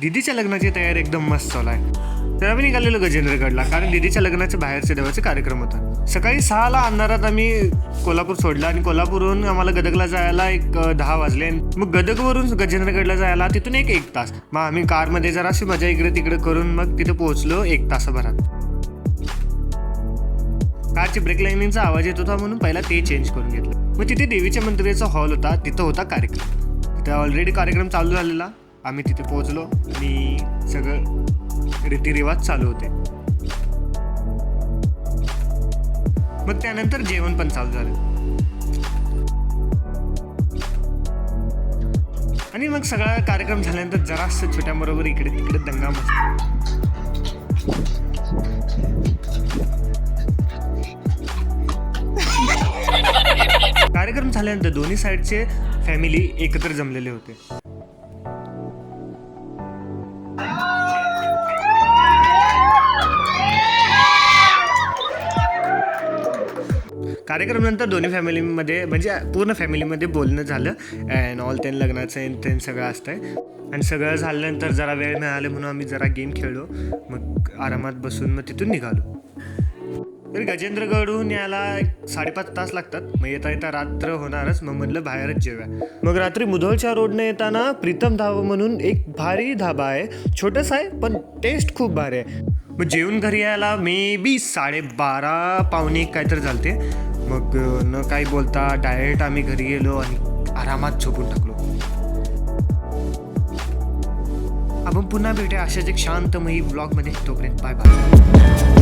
दीदीच्या लग्नाची तयारी एकदम मस्त चालू आहे. तर आम्ही निघालेलो गजेंद्रगडला, कारण दीदीच्या लग्नाचे बाहेरचे देवाचे कार्यक्रम होता. सकाळी 6ला अंधारात आम्ही कोल्हापूर सोडलं आणि कोल्हापूरहून आम्हाला गदगला जायला एक 10 वाजले. मग गदगवरून गजेंद्रगडला जायला तिथून एक तास. मग आम्ही कारमध्ये जराशी मजा इकडे तिकडे करून मग तिथे पोहोचलो 1 तासाभरात. कारची ब्रेक लाईनिंगचा आवाज येत होता म्हणून पहिला ते चेंज करून घेतलं. मग तिथे देवीच्या मंदिराचा हॉल होता, तिथं होता कार्यक्रम. तिथं ऑलरेडी कार्यक्रम चालू झालेला. आम्ही तिथे पोहोचलो आणि सगळं रीतिरिवाज चालू होते. मग त्यानंतर जेवण पण चालू झालं आणि मग सगळा कार्यक्रम झाल्यानंतर जरासं छोट्याबरोबर इकडे तिकडे दंगा मस्ती. कार्यक्रम झाल्यानंतर दोन्ही साईडचे फॅमिली एकत्र जमलेले होते. कार्यक्रम नंतर दोन्ही फॅमिलीमध्ये म्हणजे पूर्ण फॅमिलीमध्ये बोलणं झालं अँड ऑल. त्यांनी लग्नाचं सगळं असतंय आणि सगळं झाल्यानंतर जरा वेळ मिळाला म्हणून आम्ही जरा गेम खेळलो. मग आरामात बसून मग तिथून निघालो. तर गजेंद्रगडहून यायला 5.5 तास लागतात. मग येता येता रात्र होणारच. मग म्हटलं बाहेरच जेव्या. मग रात्री मुधोळच्या रोडने येताना प्रीतम धाबा म्हणून एक भारी धाबा आहे. छोटंसं आहे पण टेस्ट खूप भारी आहे. मग जेवून घरी यायला मे बी 12:30 पावणे काहीतरी झालते. मग न काही बोलता डायरेक्ट आम्ही घरी गेलो आणि आरामात झोपून टाकलो. आपण पुन्हा भेटूया अशाच एक शांतमयी ब्लॉगमध्ये. तोपर्यंत बाय बाय.